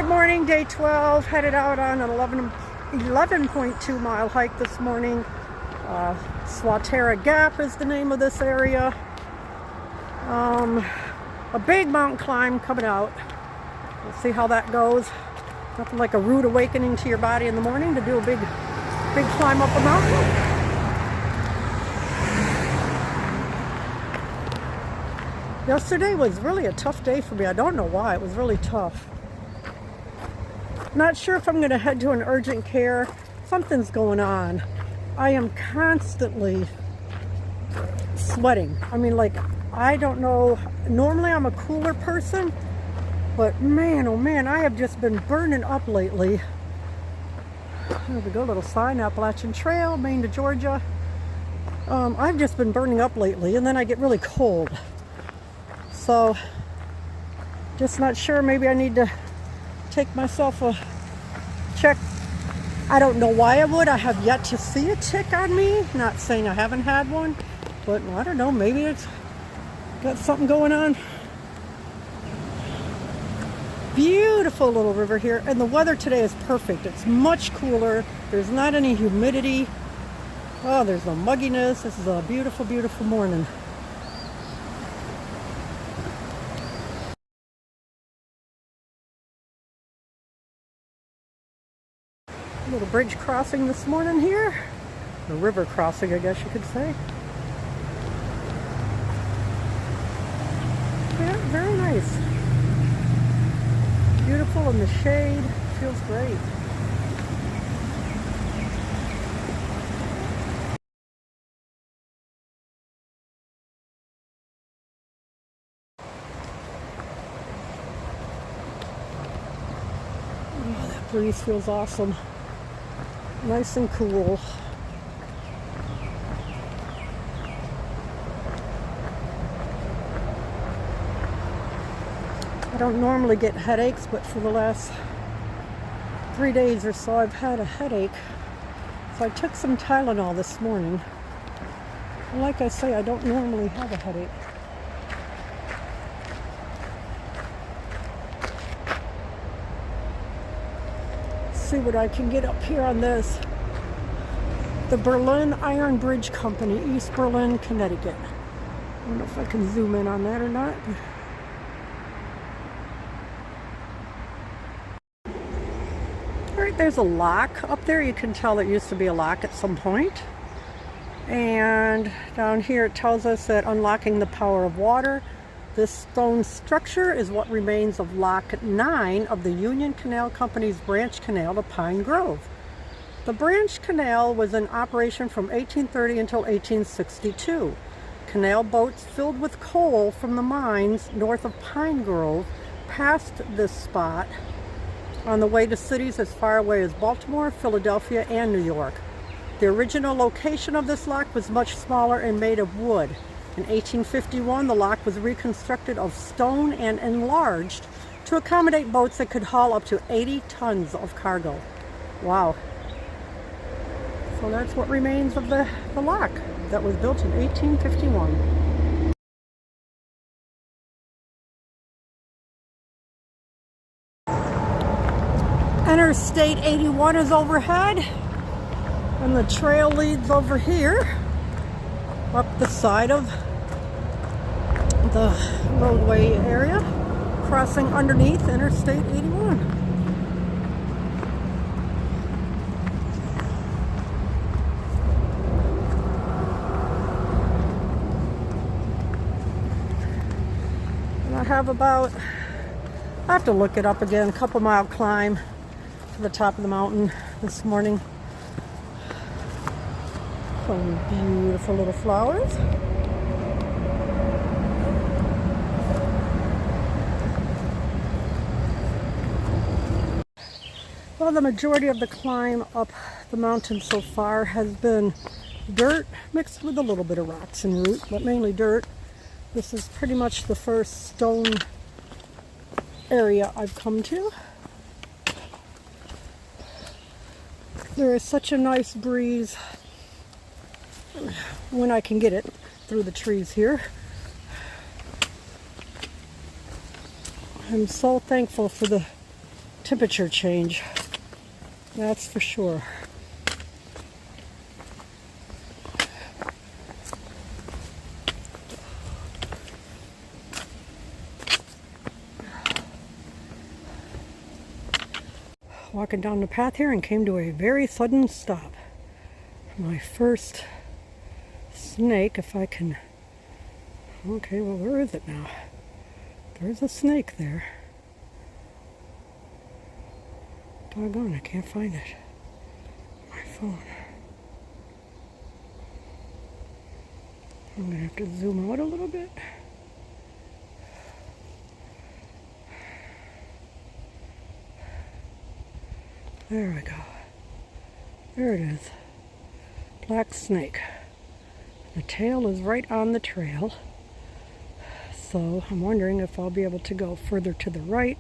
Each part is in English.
morning, day 12, headed out on an 11.2 mile hike this morning. Swatara Gap is the name of this area. A big mountain climb coming out. We'll see how that goes. Nothing like a rude awakening to your body in the morning to do a big climb up a mountain. Yesterday was really a tough day for me. I don't know why. It was really tough. Not sure if I'm going to head to an urgent care. Something's going on. I am constantly sweating. I mean, like, I don't know. Normally I'm a cooler person, but man, oh man, I have just been burning up lately. There we go, little sign, Appalachian Trail, Maine to Georgia. I've just been burning up lately, and then I get really cold. So, just not sure. Maybe I need to take myself a check. I don't know why I would. I have yet to see a tick on me. Not saying I haven't had one, but I don't know. Maybe it's got something going on. Beautiful little river here, and the weather today is perfect. It's much cooler. There's not any humidity. Oh, there's no mugginess. This is a beautiful, beautiful morning. Little bridge crossing this morning here. A river crossing, I guess you could say. Yeah, very nice. Beautiful in the shade. Feels great. Oh, that breeze feels awesome. Nice and cool. I don't normally get headaches, but for the last 3 days or so I've had a headache. So I took some Tylenol this morning. And like I say, I don't normally have a headache. See what I can get up here on this. The Berlin Iron Bridge Company, East Berlin, Connecticut. I don't know if I can zoom in on that or not. Alright, there's a lock up there. You can tell there used to be a lock at some point. And down here it tells us that unlocking the power of water. This stone structure is what remains of Lock 9 of the Union Canal Company's branch canal to Pine Grove. The branch canal was in operation from 1830 until 1862. Canal boats filled with coal from the mines north of Pine Grove passed this spot on the way to cities as far away as Baltimore, Philadelphia, and New York. The original location of this lock was much smaller and made of wood. In 1851, the lock was reconstructed of stone and enlarged to accommodate boats that could haul up to 80 tons of cargo. Wow. So that's what remains of the lock that was built in 1851. Interstate 81 is overhead, and the trail leads over here up the side of the roadway area, crossing underneath Interstate 81. And I have to look it up again, a couple mile climb to the top of the mountain this morning. Some beautiful little flowers. Well, the majority of the climb up the mountain so far has been dirt mixed with a little bit of rocks and root, but mainly dirt. This is pretty much the first stone area I've come to. There is such a nice breeze when I can get it through the trees here. I'm so thankful for the temperature change. That's for sure. Walking down the path here and came to a very sudden stop. My first snake, if I can... Okay, well, where is it now? There's a snake there. Doggone, I can't find it. My phone. I'm gonna have to zoom out a little bit. There we go. There it is. Black snake. The tail is right on the trail. So I'm wondering if I'll be able to go further to the right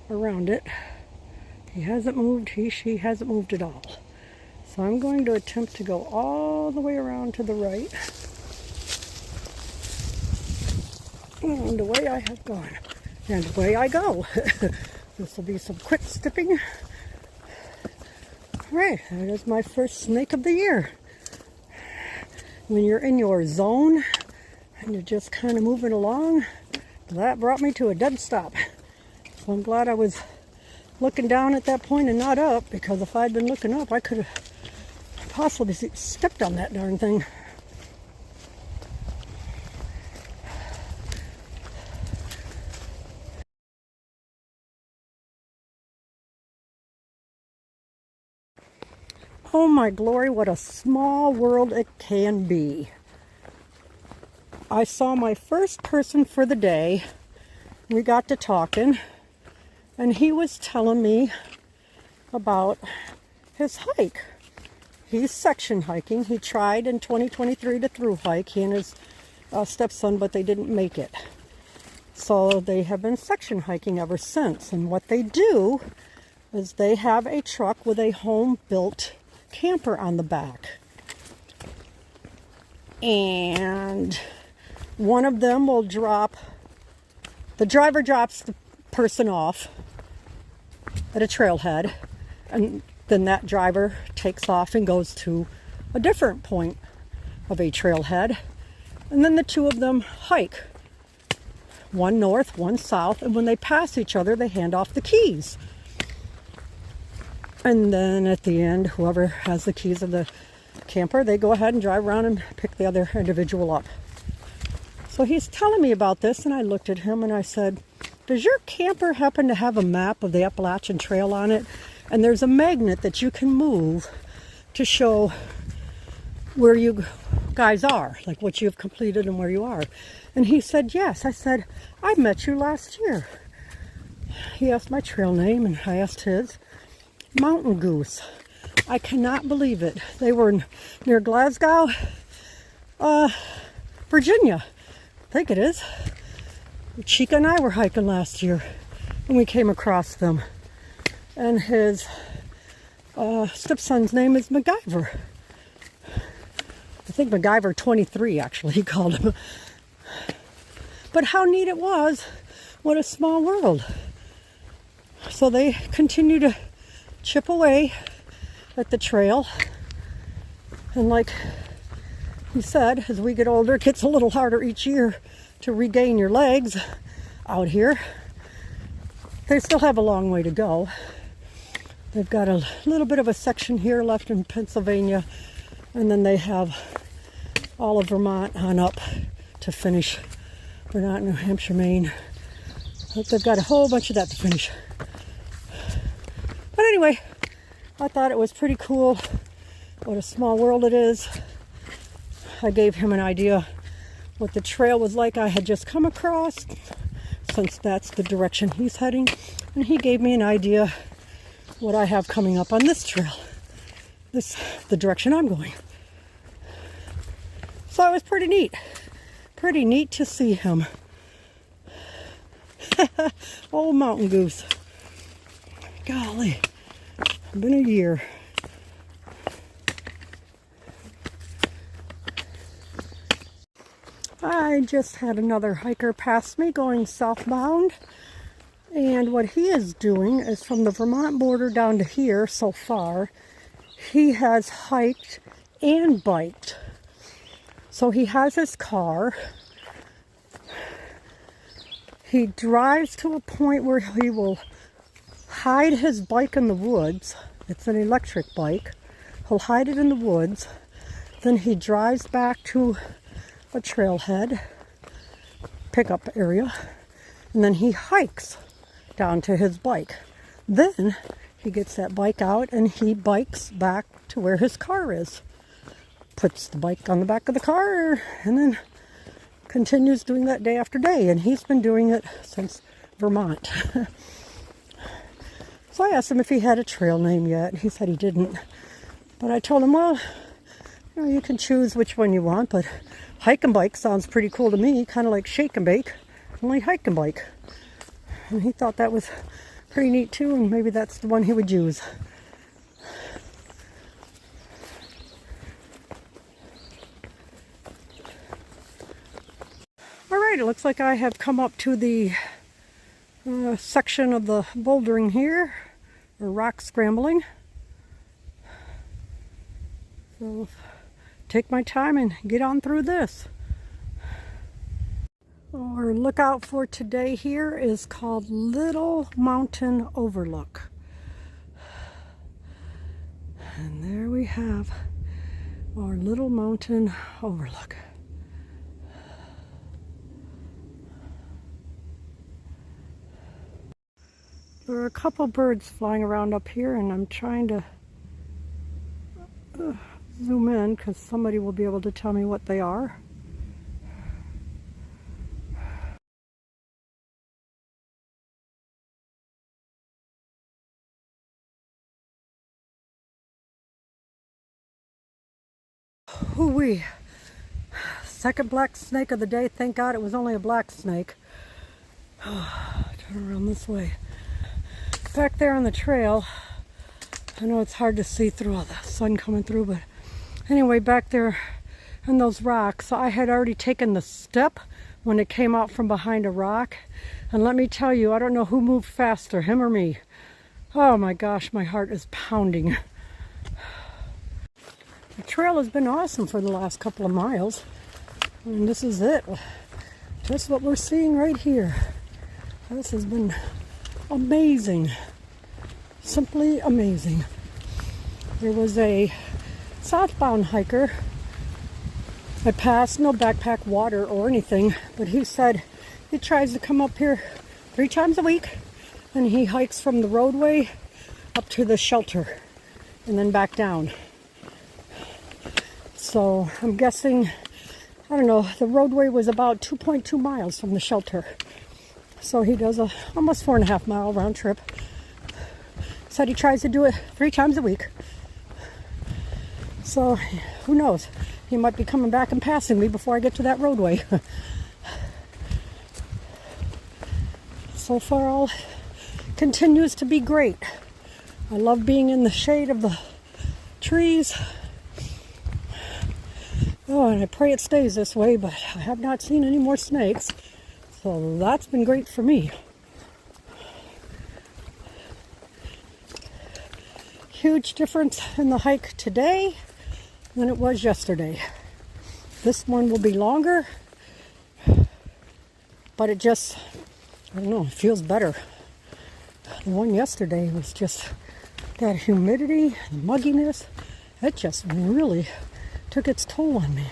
around it. He hasn't moved. She hasn't moved at all. So I'm going to attempt to go all the way around to the right. And away I have gone. And away I go. This will be some quick stepping. Right, that is my first snake of the year. When you're in your zone and you're just kind of moving along, that brought me to a dead stop. So I'm glad I was looking down at that point and not up, because if I'd been looking up, I could have possibly stepped on that darn thing. Oh my glory, what a small world it can be. I saw my first person for the day. We got to talking, and he was telling me about his hike. He's section hiking. He tried in 2023 to thru-hike, he and his stepson, but they didn't make it. So they have been section hiking ever since. And what they do is they have a truck with a home-built camper on the back. And one of them will the driver drops the person off at a trailhead, and then that driver takes off and goes to a different point of a trailhead, and then the two of them hike, one north, one south, and when they pass each other, they hand off the keys. And then at the end, whoever has the keys of the camper, they go ahead and drive around and pick the other individual up. So he's telling me about this, and I looked at him and I said, does your camper happen to have a map of the Appalachian Trail on it? And there's a magnet that you can move to show where you guys are, like what you've completed and where you are. And he said, yes. I said, I met you last year. He asked my trail name and I asked his. Mountain Goose. I cannot believe it. They were near Glasgow, Virginia. I think it is. Chica and I were hiking last year and we came across them. And his stepson's name is MacGyver. I think MacGyver 23 actually, he called him. But how neat it was. What a small world. So they continue to chip away at the trail, and like he said, as we get older, it gets a little harder each year to regain your legs out here. They still have a long way to go. They've got a little bit of a section here left in Pennsylvania, and then they have all of Vermont on up to finish. Vermont, New Hampshire, Maine. They've got a whole bunch of that to finish. But anyway, I thought it was pretty cool what a small world it is. I gave him an idea what the trail was like I had just come across, since that's the direction he's heading. And he gave me an idea what I have coming up on this trail. The direction I'm going. So it was pretty neat. Pretty neat to see him. Old Mountain Goose. Golly, it's been a year. I just had another hiker pass me going southbound. And what he is doing is from the Vermont border down to here so far, he has hiked and biked. So he has his car. He drives to a point where he will hide his bike in the woods. It's an electric bike. He'll hide it in the woods. Then he drives back to a trailhead, pickup area, and then he hikes down to his bike. Then he gets that bike out and he bikes back to where his car is. Puts the bike on the back of the car and then continues doing that day after day. And he's been doing it since Vermont. So I asked him if he had a trail name yet. He said he didn't. But I told him, well, you know, you can choose which one you want, but hike and bike sounds pretty cool to me, kind of like shake and bake, only hike and bike. And he thought that was pretty neat too, and maybe that's the one he would use. All right, it looks like I have come up to the section of the bouldering here, or rock scrambling. So take my time and get on through this. Our lookout for today here is called Little Mountain Overlook. And there we have our Little Mountain Overlook. There are a couple birds flying around up here, and I'm trying to zoom in because somebody will be able to tell me what they are. Hoo-wee. Second black snake of the day. Thank God it was only a black snake. Turn around this way. Back there on the trail, I know it's hard to see through all the sun coming through, but anyway, back there in those rocks, I had already taken the step when it came out from behind a rock. And let me tell you, I don't know who moved faster, him or me. Oh my gosh, my heart is pounding. The trail has been awesome for the last couple of miles. And this is it. Just what we're seeing right here. This has been amazing. Simply amazing. There was a southbound hiker I passed, no backpack water or anything, but he said he tries to come up here 3 times a week, and he hikes from the roadway up to the shelter and then back down. So I'm guessing, I don't know, the roadway was about 2.2 miles from the shelter. So he does a almost 4.5 mile round trip. Said he tries to do it 3 times a week. So who knows? He might be coming back and passing me before I get to that roadway. So far all continues to be great. I love being in the shade of the trees. Oh, and I pray it stays this way, but I have not seen any more snakes. So that's been great for me. Huge difference in the hike today than it was yesterday. This one will be longer, but it just, I don't know, it feels better. The one yesterday was just that humidity and mugginess. It just really took its toll on me.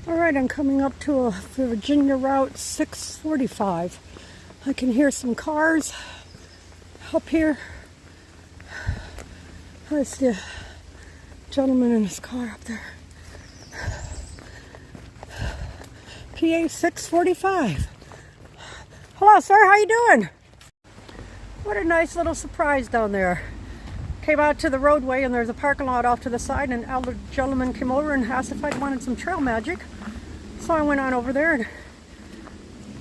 All right, I'm coming up to a Virginia Route 645. I can hear some cars up here. I see a gentleman in his car up there. PA 645. Hello, sir. How you doing? What a nice little surprise down there. Came out to the roadway and there's a parking lot off to the side, and an elder gentleman came over and asked if I wanted some trail magic. So I went on over there, and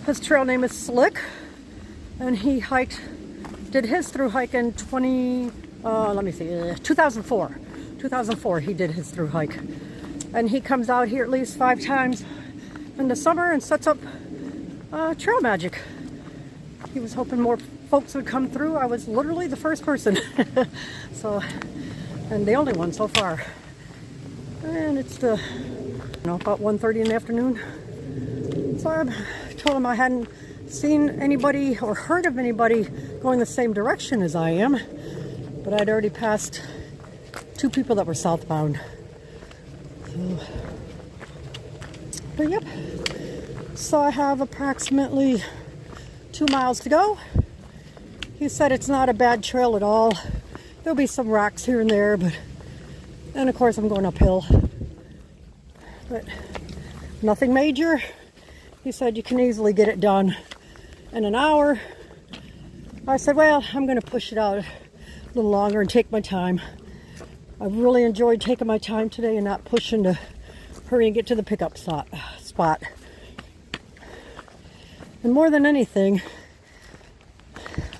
his trail name is Slick, and he did his through hike in 2004. 2004 he did his through hike. And he comes out here at least 5 times in the summer and sets up trail magic. He was hoping more folks would come through. I was literally the first person. So, and the only one so far. And it's the, about 1:30 in the afternoon. So I told him I hadn't seen anybody or heard of anybody going the same direction as I am. But I'd already passed 2 people that were southbound. So, but yep. So I have approximately 2 miles to go. He said it's not a bad trail at all. There'll be some rocks here and there, but, and of course I'm going uphill. But nothing major. He said you can easily get it done in an hour. I said, well, I'm going to push it out a little longer and take my time. I really enjoyed taking my time today and not pushing to hurry and get to the pickup spot. And more than anything,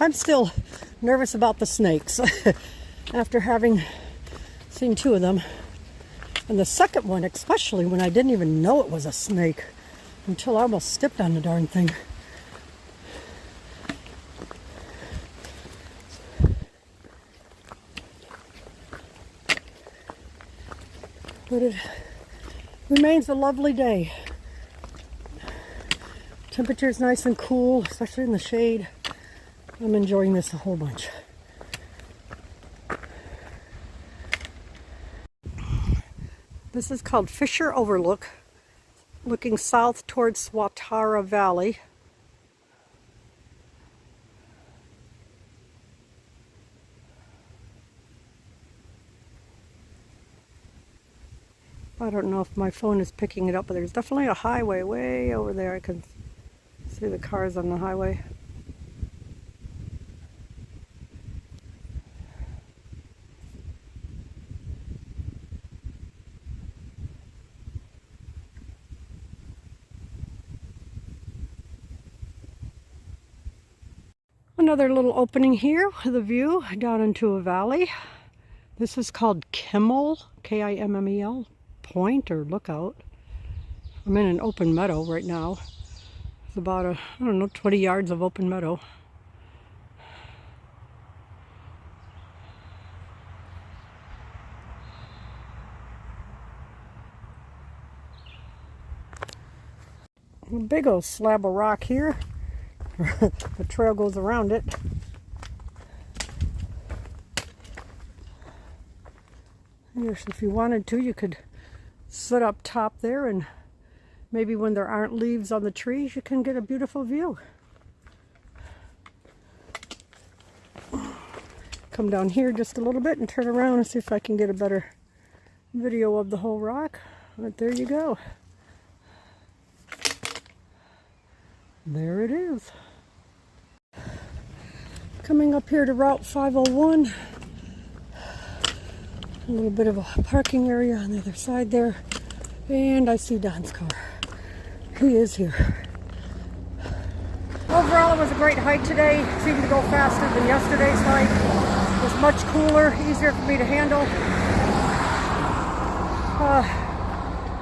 I'm still nervous about the snakes after having seen 2 of them. And the second one, especially, when I didn't even know it was a snake until I almost stepped on the darn thing. But it remains a lovely day. Temperature's nice and cool, especially in the shade. I'm enjoying this a whole bunch. This is called Fisher Overlook, looking south towards Swatara Valley. I don't know if my phone is picking it up, but there's definitely a highway way over there. I can see the cars on the highway. Another little opening here with a view down into a valley. This is called Kimmel, K-I-M-M-E-L, Point or Lookout. I'm in an open meadow right now. It's about I don't know, 20 yards of open meadow. A big old slab of rock here. The trail goes around it. Yes, if you wanted to, you could sit up top there, and maybe when there aren't leaves on the trees, you can get a beautiful view. Come down here just a little bit and turn around and see if I can get a better video of the whole rock. But there you go. There it is. Coming up here to Route 501. A little bit of a parking area on the other side there. And I see Don's car. He is here. Overall, it was a great hike today. It seemed to go faster than yesterday's hike. It was much cooler, easier for me to handle.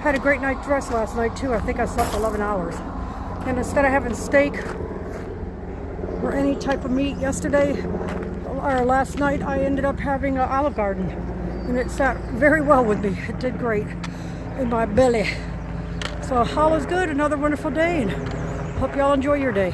Had a great night's rest last night too. I think I slept 11 hours. And instead of having steak or any type of meat yesterday or last night, I ended up having an Olive Garden. And it sat very well with me. It did great in my belly. So all is good. Another wonderful day, and hope y'all enjoy your day.